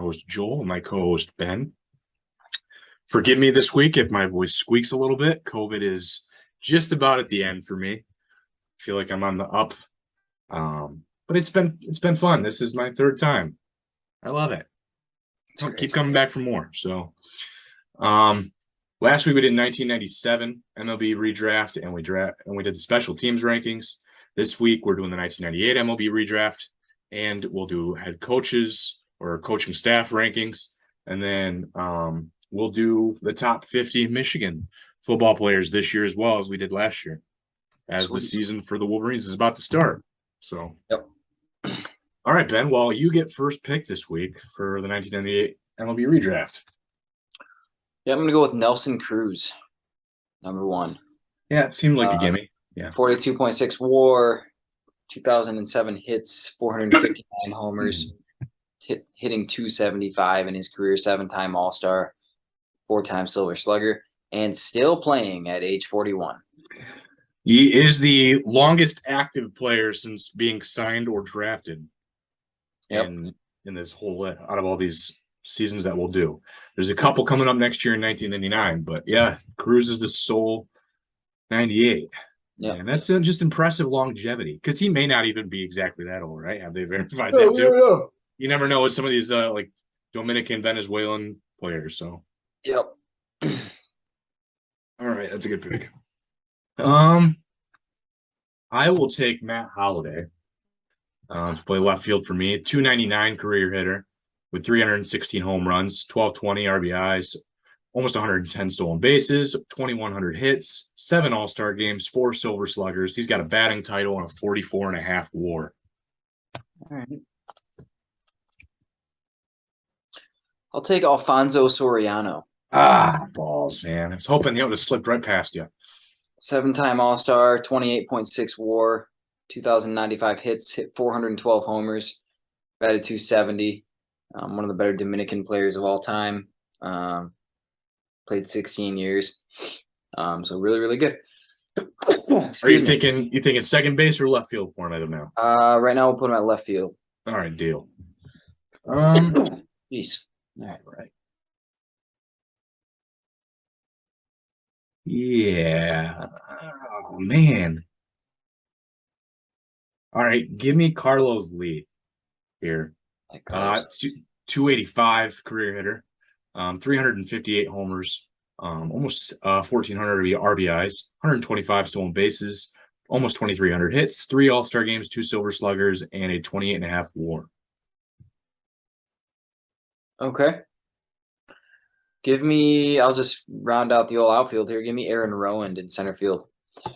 host, Joel, and my co-host, Ben. Forgive me this week if my voice squeaks a little bit. COVID is just about at the end for me. I feel like I'm on the up. But it's been fun. This is my third time. I love it. I'll keep coming back for more. So last week we did 1997 MLB redraft and we did the special teams rankings. This week we're doing the 1998 MLB redraft, and we'll do head coaches or coaching staff rankings, and then we'll do the top 50 Michigan football players this year as well as we did last year, as the season for the Wolverines is about to start. So, yep. All right, Ben. Well, you get first pick this week for the 1998 MLB redraft. Yeah, I'm going to go with Nelson Cruz, number 1. Yeah, it seemed like a gimme. Yeah. 42.6 WAR, 2007 hits, 459 homers, hitting 275 in his career, 7-time All-Star, 4-time Silver Slugger, and still playing at age 41. He is the longest active player since being signed or drafted in this whole out of all these seasons that we'll do. There's a couple coming up next year in 1999, but yeah, Cruz is the sole 98. Yeah, and that's just impressive longevity, because he may not even be exactly that old, right? Have they verified that too? Yeah. You never know with some of these like Dominican, Venezuelan players. So yep. All right, that's a good pick. I will take Matt Holliday to play left field for me. 299 career hitter with 316 home runs, 1220 RBIs, almost 110 stolen bases, 2,100 hits, 7 All-Star games, 4 Silver Sluggers. He's got a batting title and a 44.5 WAR. All right. I'll take Alfonso Soriano. Balls, man. I was hoping he would have slipped right past you. 7-time All-Star, 28.6 WAR, 2,095 hits, hit 412 homers, batted 270. One of the better Dominican players of all time. Played 16 years. So really, really good. Are you thinking second base or left field for him as of now? Right now we'll put him at left field. All right, deal. Jeez. All right. Yeah. Oh, man. All right, give me Carlos Lee here. 285 career hitter, 358 homers, almost 1,400 RBIs, 125 stolen bases, almost 2,300 hits, 3 All-Star games, 2 Silver Sluggers, and a 28.5 WAR. Okay. I'll just round out the old outfield here. Give me Aaron Rowand in center field.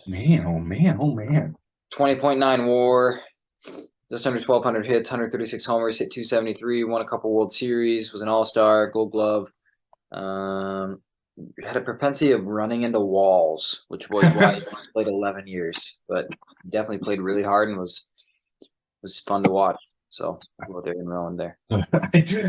Man, oh man. 20.9 WAR, just under 1,200 hits, 136 homers, hit 273, won a couple World Series, was an All-Star, Gold Glove. Had a propensity of running into walls, which was why he played 11 years. But he definitely played really hard and was fun to watch. So I'll go with Aaron Rowand there.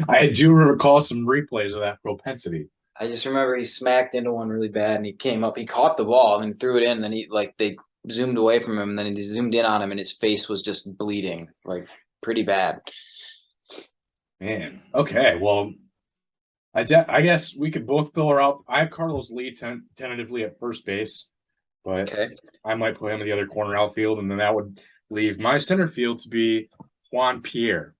I do recall some replays of that propensity. I just remember he smacked into one really bad, and he came up. He caught the ball and threw it in. Then they zoomed away from him, and then he zoomed in on him, and his face was just bleeding, like pretty bad. Man, okay. Well, I guess we could both fill her out. I have Carlos Lee tentatively at first base, but I might play him in the other corner outfield, and then that would leave my center field to be Juan Pierre.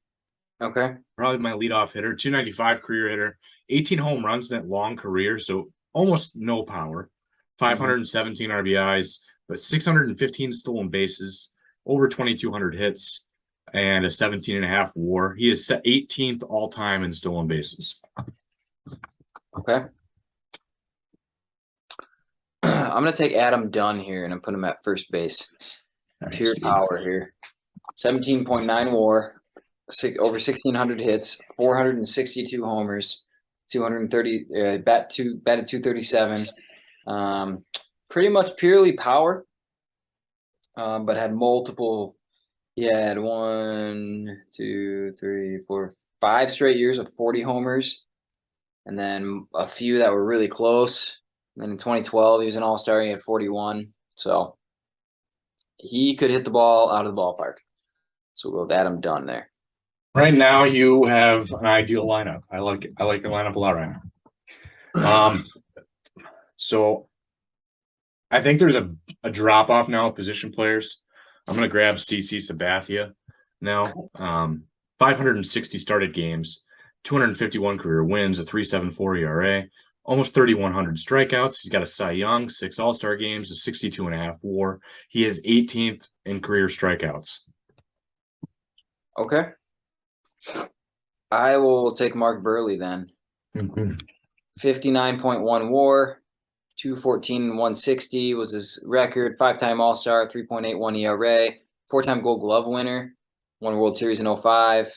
Okay. Probably my leadoff hitter, 295 career hitter, 18 home runs in that long career, so almost no power, 517 RBIs, but 615 stolen bases, over 2,200 hits, and a 17.5 WAR. He is 18th all-time in stolen bases. Okay. I'm going to take Adam Dunn here, and I'm putting him at first base. Pure power here. 17.9 WAR, over 1,600 hits, 462 homers, 230 batted 237. Pretty much purely power, but had multiple. He had 5 straight years of 40 homers, and then a few that were really close. And then in 2012, he was an All-Star. He had 41. So he could hit the ball out of the ballpark. So we'll go with Adam Dunn there. Right now, you have an ideal lineup. I like the lineup a lot right now. So I think there's a drop off now of position players. I'm gonna grab CC Sabathia now. 560 started games, 251 career wins, a 3.74 ERA, almost 3,100 strikeouts. He's got a Cy Young, 6 All-Star games, a 62.5 WAR. He is 18th in career strikeouts. Okay. I will take Mark Burley then. 59.1 WAR, 214 and 160 was his record. 5-time All-Star, 3.81 ERA, 4-time Gold Glove winner, won World Series in 05.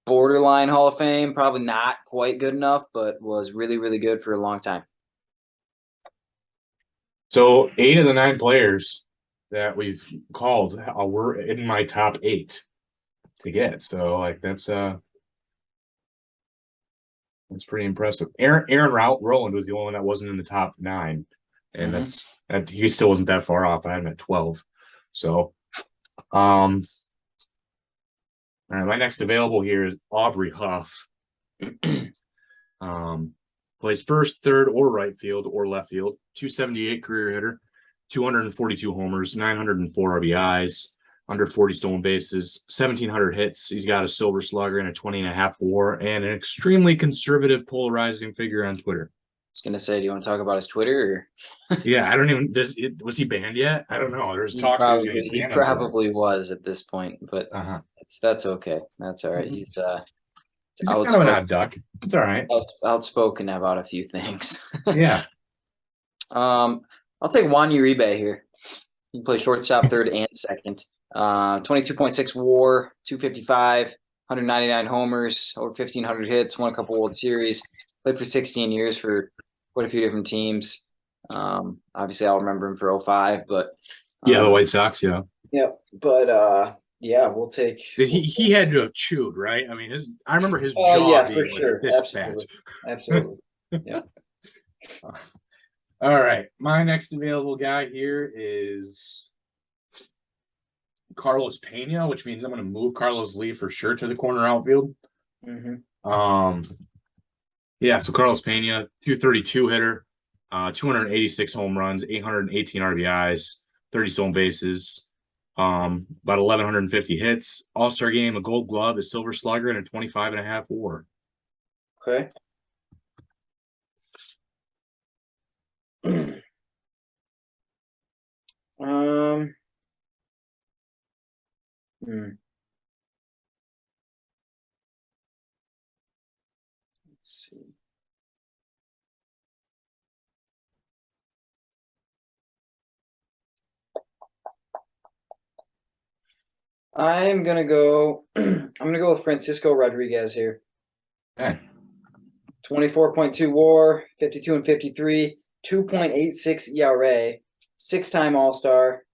Borderline Hall of Fame, probably not quite good enough, but was really, really good for a long time. So 8 of the 9 players that we've called were in my top 8 to get. So like that's pretty impressive. Aaron Rowland was the only one that wasn't in the top 9, and he still wasn't that far off. I had him at 12. So, all right, my next available here is Aubrey Huff. Plays first, third, or right field or left field. 278 career hitter, 242 homers, 904 RBIs, under 40 stolen bases, 1,700 hits. He's got a silver slugger and a 20.5 WAR, and an extremely conservative, polarizing figure on Twitter. I was gonna say, do you want to talk about his Twitter? Or? Yeah, I don't even. Was he banned yet? I don't know. There's talks he probably was at this point, but that's okay. That's all right. He's kind of an odd duck. It's all right. Outspoken about a few things. Yeah. I'll take Juan Uribe here. He can play shortstop, third, and second. 22.6 WAR, 255, 199 homers, over 1,500 hits, won a couple World Series. Played for 16 years for quite a few different teams. Obviously, I'll remember him for 05, but the White Sox, yeah. Yep, but yeah, we'll take. He had to have chewed, right? I mean, I remember his jaw being for sure. This absolutely, absolutely. Yeah. All right, my next available guy here is Carlos Pena, which means I'm going to move Carlos Lee for sure to the corner outfield. Yeah, so Carlos Pena, 232 hitter, 286 home runs, 818 RBIs, 30 stolen bases, about 1,150 hits, All-Star game, a Gold Glove, a Silver Slugger, and a 25.5 WAR. Okay. Let's see. I'm gonna go. I'm gonna go with Francisco Rodriguez here. Okay. 24.2 WAR, 52 and 53, 2.86 ERA, 6-time All-Star,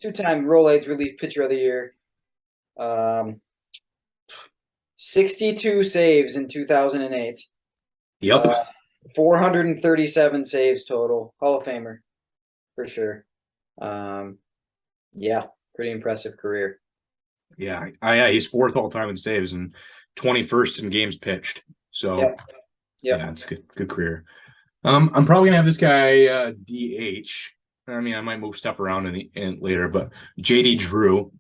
2-time Rolaids Relief Pitcher of the Year, 62 saves in 2008. Yep. 437 saves total. Hall of Famer, for sure. Yeah, pretty impressive career. Yeah, he's 4th all time in saves and 21st in games pitched. So, yeah, it's good career. I'm probably gonna have this guy DH. I mean, I might move stuff around in later, but Jody Gerut,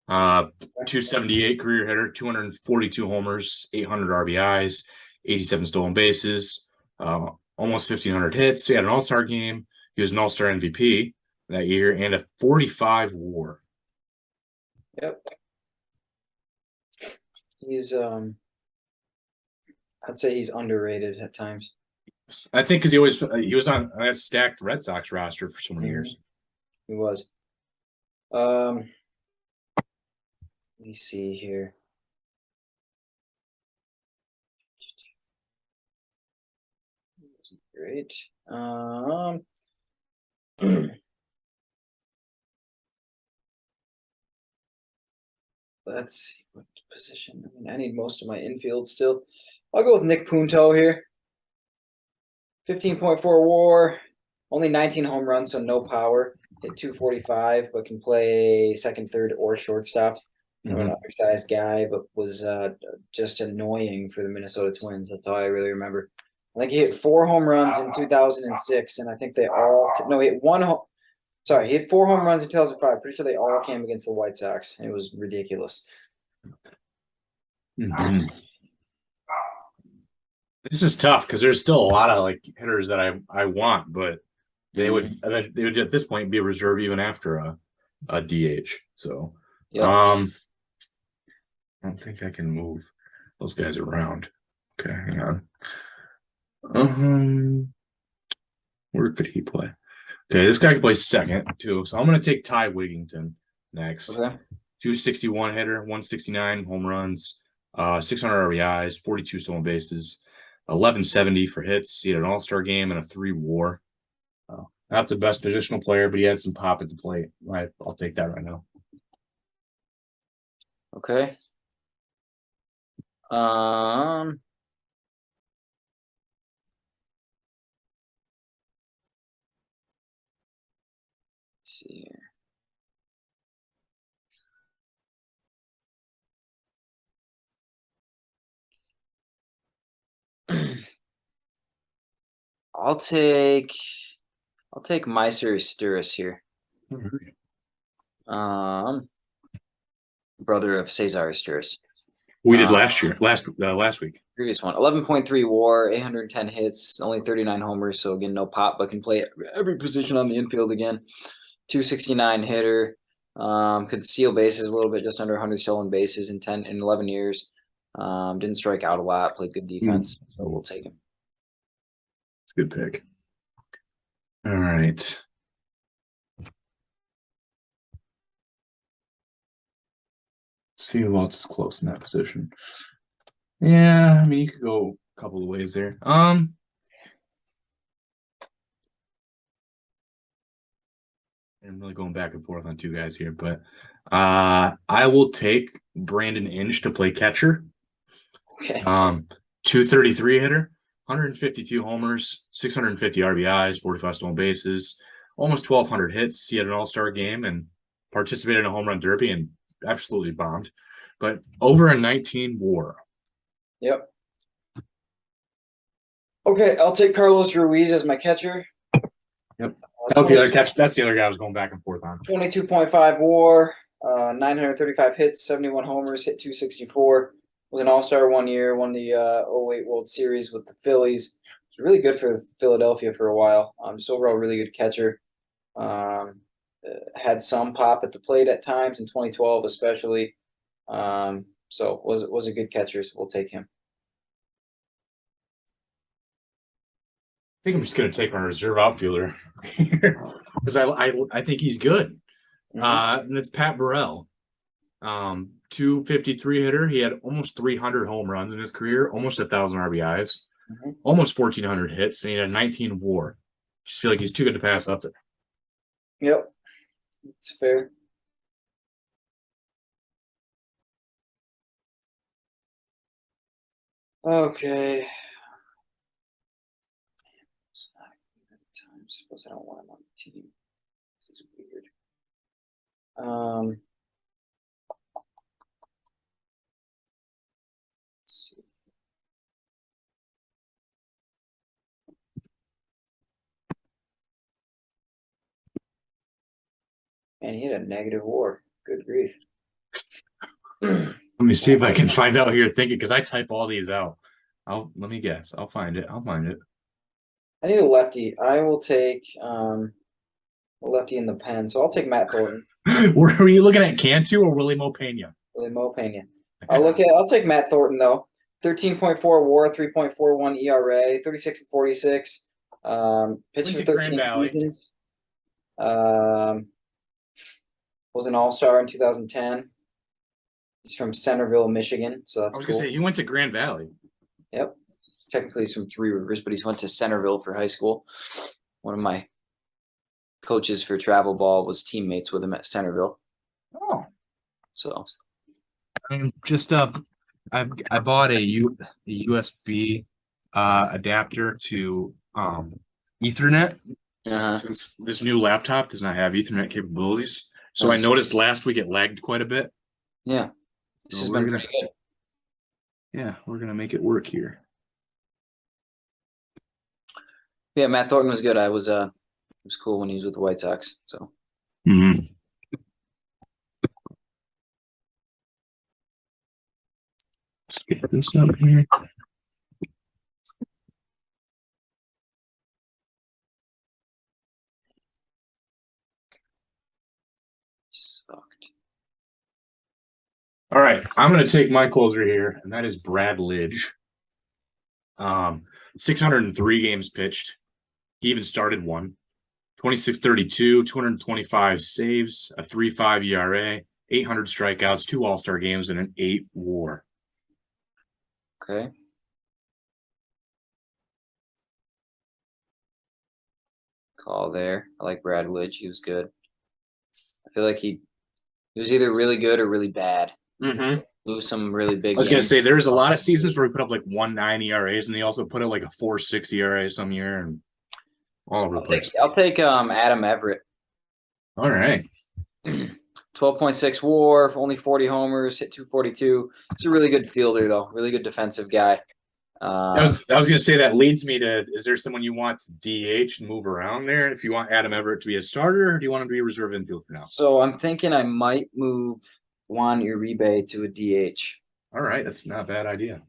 278 career hitter, 242 homers, 800 RBIs, 87 stolen bases, almost 1,500 hits. He had an All-Star game. He was an All-Star MVP that year and a 45 WAR. Yep. He's I'd say he's underrated at times. I think because he was on a stacked Red Sox roster for so many years. He was. Let me see here. Great. Let's see what position. I mean, I need most of my infield still. I'll go with Nick Punto here. 15.4 WAR, only 19 home runs, so no power. Hit 245, but can play second, third, or shortstop. An undersized guy, but was just annoying for the Minnesota Twins. That's all I really remember. I think he hit 4 home runs in 2006, and I think they all he hit he hit 4 home runs in 2005. Pretty sure they all came against the White Sox. It was ridiculous. Mm-hmm. This is tough because there's still a lot of like hitters that I want, but they would at this point be a reserve even after a DH. So I don't think I can move those guys around. Okay, hang on. Where could he play? Okay, this guy can play second too. So I'm gonna take Ty Wigington next. Okay. 261 hitter, 169 home runs, 600 RBIs, 42 stolen bases, 1170 for hits. He had an all-star game and a 3 WAR. Not the best positional player, but he had some pop at the plate. I'll take that right now. Okay. Let's see here. I'll take Meiser Sturis here. Brother of Cesar Sturis. We did last week. Previous one. 11.3 WAR, 810 hits, only 39 homers. So again, no pop, but can play every position on the infield again. 269 hitter. Could steal bases a little bit, just under 100 stolen bases in 11 years. Didn't strike out a lot, played good defense, so we'll take him. It's a good pick. All right. See who else is close in that position. Yeah, I mean you could go a couple of ways there. I'm really going back and forth on 2 guys here, but I will take Brandon Inge to play catcher. Okay. 233 hitter, 152 homers, 650 RBIs, 45 stolen bases, almost 1,200 hits. He had an all-star game and participated in a home run derby and absolutely bombed. But over a 19 WAR. Yep. Okay, I'll take Carlos Ruiz as my catcher. Yep. That's the other catch. That's the other guy I was going back and forth on. 22.5 WAR, 935 hits, 71 homers, hit 264. Was an all-star one year, won the 08 World Series with the Phillies. Was really good for Philadelphia for a while. Just overall really good catcher. Had some pop at the plate at times in 2012 especially. So was a good catcher, so we'll take him. I think I'm just going to take my reserve outfielder because I think he's good. And it's Pat Burrell. 253 hitter. He had almost 300 home runs in his career, almost 1,000 RBIs, almost 1,400 hits, and he had 19 WAR. Just feel like he's too good to pass up there. Yep, it's fair. Okay. I suppose I don't want him on the team. This is weird. Let's see. And he had a negative WAR. Good grief. Let me see if I can find out who you're thinking because I type all these out. Let me guess. I'll find it. I need a lefty. I will take a lefty in the pen. So I'll take Matt Thornton. Were you looking at Cantu or Wily Mo Pena? Wily Mo Pena. I'll take Matt Thornton though. 13.4 WAR, 3.41 ERA, 36 and 46. Pitched for 13 seasons. Was an all-star in 2010. He's from Centerville, Michigan, so that's cool. I was gonna say he went to Grand Valley. Yep. Technically he's from Three Rivers, but he's went to Centerville for high school. One of my coaches for travel ball was teammates with him at Centerville. Oh. So I'm just I bought a USB adapter to Ethernet. Since this new laptop does not have Ethernet capabilities. So I noticed last week it lagged quite a bit. Yeah. This has been pretty good. Yeah, we're gonna make it work here. Yeah, Matt Thornton was good. It was cool when he was with the White Sox. So Mm-hmm. Let's get this up here. sucked. All right, I'm going to take my closer here, and that is Brad Lidge. 603 games pitched. He even started one. 26-32, 225 saves, a 3.5 ERA, 800 strikeouts, 2 All-Star games, and an 8 WAR. Okay. Call there. I like Brad Lidge. He was good. I feel like he was either really good or really bad. Mm-hmm. Lose some really big. I was going to say there's a lot of seasons where he put up like 1.9 ERAs, and he also put up like a 4.6 ERA some year, and all over the place. I'll take Adam Everett. All right. 12.6 WAR, only 40 homers, hit 242. He's a really good fielder, though. Really good defensive guy. I was going to say that leads me to, is there someone you want to DH and move around there? If you want Adam Everett to be a starter, or do you want him to be a reserve infield for now? So I'm thinking I might move Juan Uribe to a DH. All right, that's not a bad idea.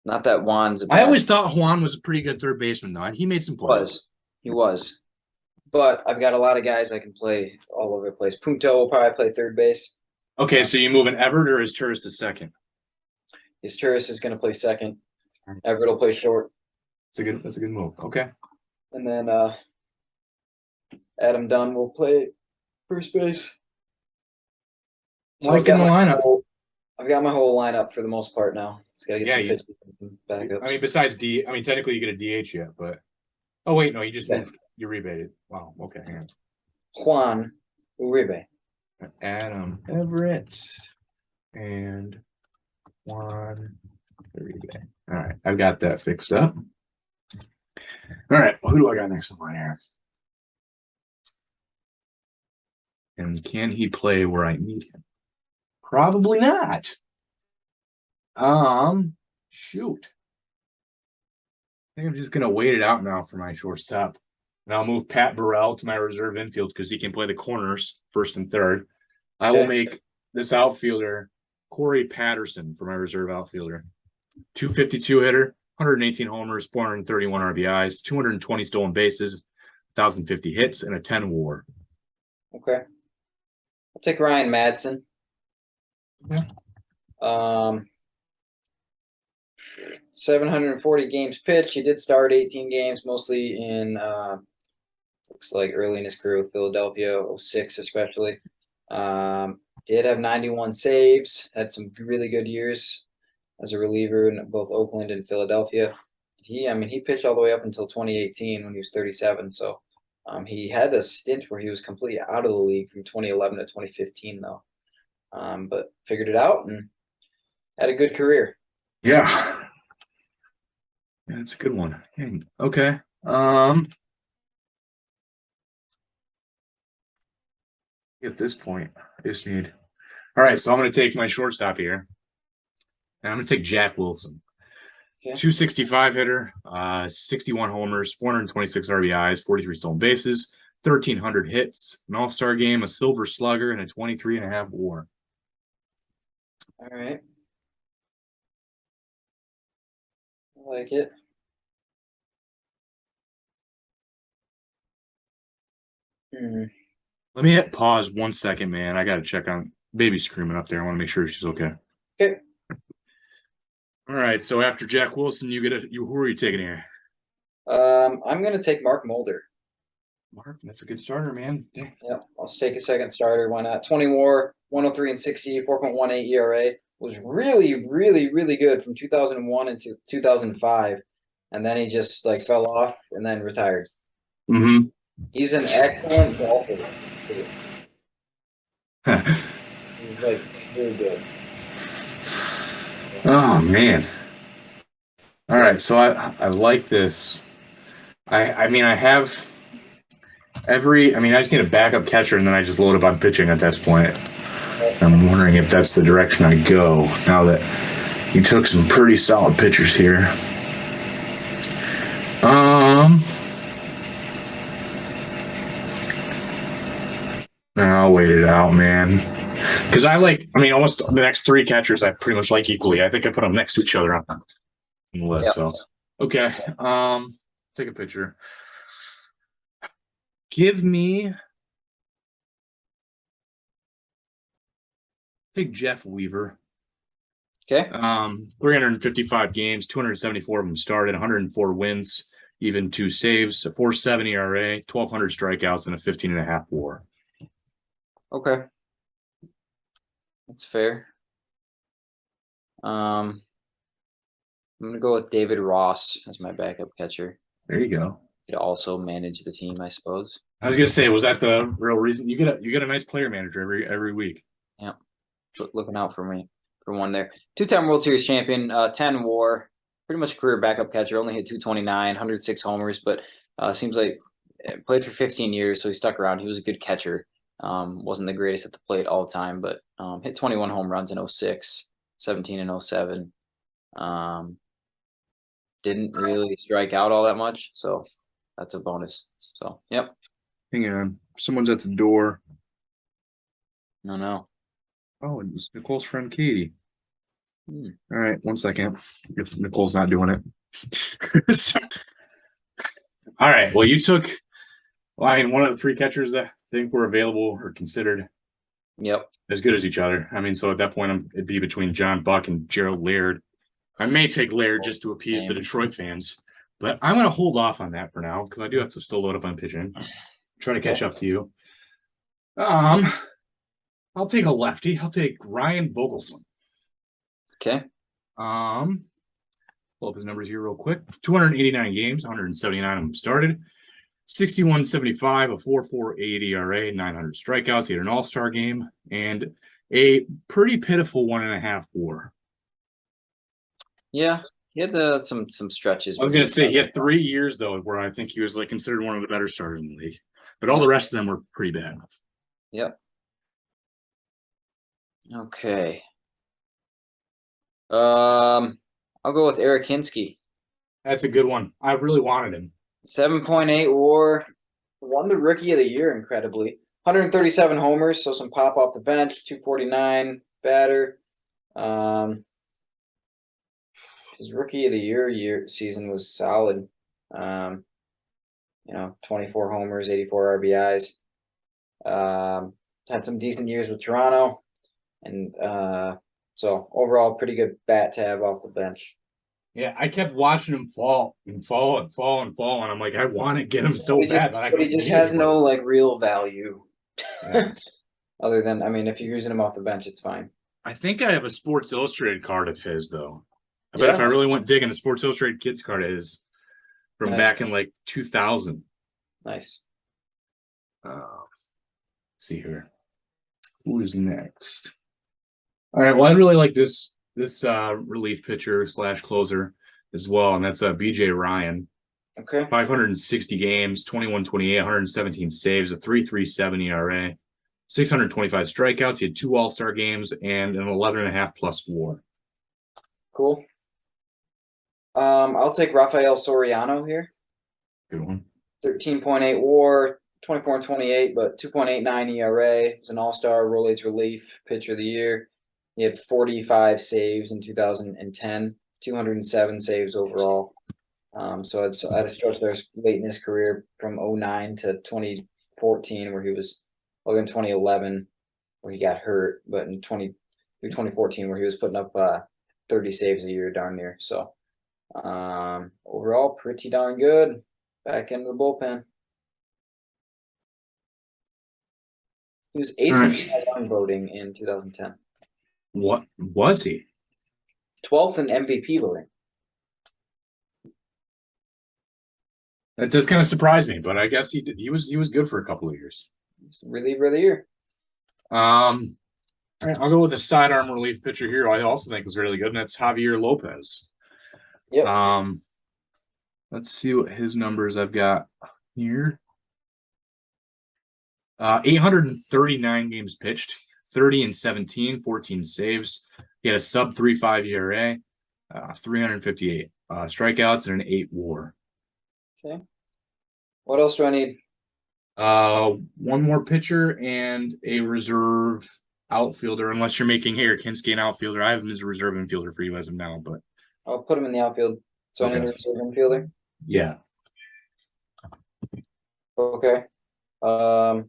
Not that Juan's I always thought Juan was a pretty good third baseman, though. He made some plays. He was. But I've got a lot of guys I can play all over the place. Punto will probably play third base. Okay, so you moving Everett or is Turris to second? His Turris is going to play second. Everett will play short. That's a good move. Okay. And then Adam Dunn will play first base. So I've got the lineup. I've got my whole lineup for the most part now. Just gotta get some pitches back up. I mean, besides technically you get a DH yet, but oh wait, no, you just moved. You rebated. Wow. Okay. Hang on. Juan Uribe. Adam Everett and Juan Uribe. All right, I've got that fixed up. All right, well, who do I got next in line here? And can he play where I need him? Probably not. Shoot. I think I'm just gonna wait it out now for my shortstop. And I'll move Pat Burrell to my reserve infield because he can play the corners first and third. I will make this outfielder Corey Patterson for my reserve outfielder. 252 hitter, 118 homers, 431 RBIs, 220 stolen bases, 1,050 hits, and a 10 WAR. Okay. I'll take Ryan Madsen. Yeah. 740 games pitched. He did start 18 games, mostly in looks like early in his career with Philadelphia, 06 especially. Did have 91 saves, had some really good years as a reliever in both Oakland and Philadelphia. He pitched all the way up until 2018 when he was 37. So he had a stint where he was completely out of the league from 2011 to 2015, though. But figured it out and had a good career. Yeah. That's a good one. Okay. At this point, I just need. All right, so I'm going to take my shortstop here, and I'm going to take Jack Wilson. Yeah. 265 hitter, 61 homers, 426 RBIs, 43 stolen bases, 1,300 hits, an All-Star game, a Silver Slugger, and a 23.5 WAR. All right. I like it. Let me hit pause 1 second, man. I got to check on baby screaming up there. I want to make sure she's okay. Okay. All right. So after Jack Wilson, who are you taking here? I'm gonna take Mark Mulder. Mark, that's a good starter, man. Yeah. Yep. I'll take a second starter. Why not? 20 WAR, 103 and 60, 4.18 ERA. Was really, really, really good from 2001 into 2005, and then he just fell off and then retired. Mm-hmm. He's an excellent golfer. He's really good. Oh man. All right, so I like this. I just need a backup catcher and then I just load up on pitching at this point. I'm wondering if that's the direction I go now that you took some pretty solid pitchers here. I'll wait it out, man. Because almost the next three catchers I pretty much like equally. I think I put them next to each other on the list. Yep. So, okay. Take a picture. Take Jeff Weaver. Okay. 355 games, 274 of them started, 104 wins, even 2 saves, a 4.7 ERA, 1,200 strikeouts, and a 15.5 WAR. Okay. That's fair. I'm gonna go with David Ross as my backup catcher. There you go. Could also manage the team, I suppose. I was gonna say, was that the real reason? You get a nice player manager every week. Yeah, looking out for me for one there. 2-time World Series champion, 10 WAR, pretty much career backup catcher. Only hit 229, 106 homers, but seems like played for 15 years, so he stuck around. He was a good catcher. Wasn't the greatest at the plate all the time, but hit 21 home runs in 06, 17 and 07. Didn't really strike out all that much, so that's a bonus. So, yep. Hang on. Someone's at the door. No. Oh, it's Nicole's friend Katie. All right, 1 second. If Nicole's not doing it. All right. Well, you took one of the 3 catchers that I think were available or considered as good as each other. So at that point, it'd be between John Buck and Gerald Laird. I may take Laird just to appease the Detroit fans, but I'm going to hold off on that for now because I do have to still load up on pitching. Try to catch up to you. I'll take a lefty. I'll take Ryan Vogelson. Okay. Pull up his numbers here real quick. 289 games, 179 of them started. 61.75, a 4.48 ERA, 900 strikeouts. He had an all-star game and a pretty pitiful 1.5 WAR. Yeah, he had some stretches. I was going to say he had 3 years though where I think he was considered one of the better starters in the league, but all the rest of them were pretty bad. Yep. Okay. I'll go with Eric Hinsky. That's a good one. I really wanted him. 7.8 WAR, won the Rookie of the Year incredibly. 137 homers, so some pop off the bench. 249 batter. His Rookie of the Year season was solid. 24 homers, 84 RBIs. Had some decent years with Toronto, and so overall, pretty good bat to have off the bench. Yeah, I kept watching him fall and fall and fall and fall, and I'm like, I want to get him so bad, but he just has no real value. Yeah. Other than, if you're using him off the bench, it's fine. I think I have a Sports Illustrated card of his though. I bet if I really went digging, a Sports Illustrated Kids card is from back in 2000. Nice. See here. Who is next? All right. Well, I really like this relief pitcher / closer as well, and that's BJ Ryan. Okay. 560 games, 21-28, 117 saves, a 3.37 ERA, 625 strikeouts. He had 2 All-Star games and an 11.5 plus WAR. Cool. I'll take Rafael Soriano here. Good one. 13.8 WAR, 24-28, but 2.89 ERA. He was an All-Star, Rolaids relief pitcher of the year. He had 45 saves in 2010, 207 saves overall. So I'd stretch there late in his career from 2009 to 2014, where he was, in 2011, where he got hurt, but in 2014, where he was putting up 30 saves a year darn near. So overall, pretty darn good. Back into the bullpen. He was 8th in Cy Young voting in 2010. What was he? 12th in MVP voting. That does kind of surprise me, but I guess he was good for a couple of years. He's reliever of the year. All right, I'll go with a sidearm relief pitcher here. I also think is really good, and that's Javier Lopez. Yep. Let's see what his numbers I've got here. 839 games pitched, 30 and 17, 14 saves. He had a sub 3.5 ERA, 358 strikeouts, and an 8 WAR. Okay. What else do I need? One more pitcher and a reserve outfielder, unless you're making Harry Kinske an outfielder. I have him as a reserve infielder for you as of now, but I'll put him in the outfield. So I need a reserve infielder. yeah. Okay. I'll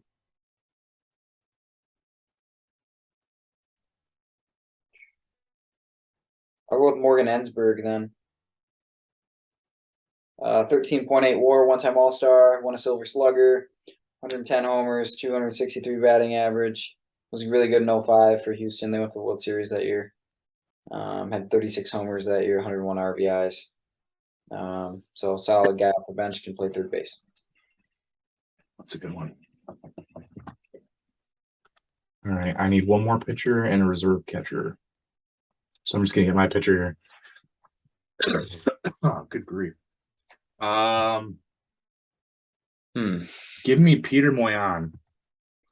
go with Morgan Ensberg then. 13.8 WAR, one-time All-Star, won a Silver Slugger, 110 homers, 263 batting average. Was really good in 05 for Houston. They went to the World Series that year. Had 36 homers that year, 101 RBIs. So solid guy off the bench, can play third base. That's a good one. All right, I need one more pitcher and a reserve catcher. So I'm just gonna get my pitcher here. Oh, good grief. Give me Peter Moyan.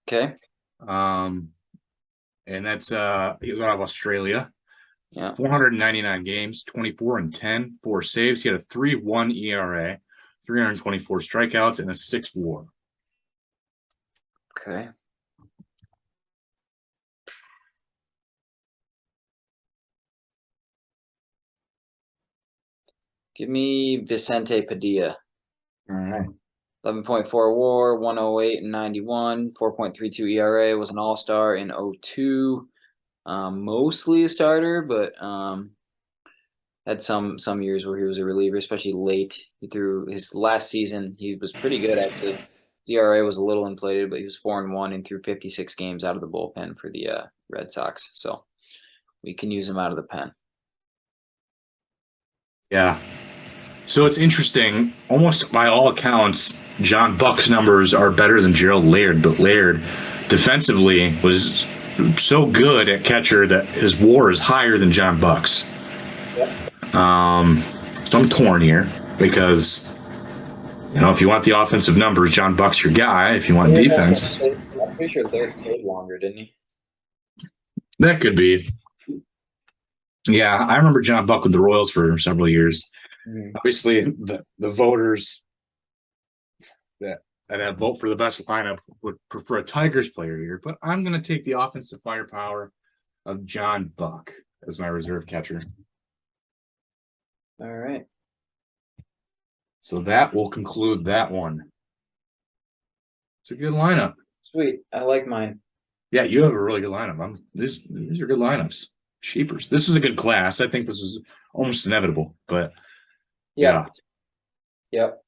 Okay. And that's he was out of Australia. Yeah. 499 games, 24 and 10, 4 saves. He had a 3.1 ERA, 324 strikeouts, and a 6 WAR. Okay. Give me Vicente Padilla. All right. 11.4 WAR, 108 and 91, 4.32 ERA, was an all-star in 02. Mostly a starter, but had some years where he was a reliever, especially late. He threw his last season, he was pretty good actually. The ERA was a little inflated, but he was 4-1 and threw 56 games out of the bullpen for the Red Sox. So we can use him out of the pen. Yeah. So it's interesting. Almost by all accounts, John Buck's numbers are better than Gerald Laird, but Laird defensively was so good at catcher that his WAR is higher than John Buck's. Yeah. So I'm torn here because, you know, if you want the offensive numbers, John Buck's your guy. If you want defense, I'm pretty sure Laird played longer, didn't he? that could be. Yeah, I remember John Buck with the Royals for several years. Obviously, the voters that vote for the best lineup would prefer a Tigers player here, but I'm going to take the offensive firepower of John Buck as my reserve catcher. All right. So that will conclude that one. It's a good lineup. Sweet. I like mine. Yeah, you have a really good lineup. These are good lineups. Sheepers. This is a good class. I think this was almost inevitable, but yeah. Yep.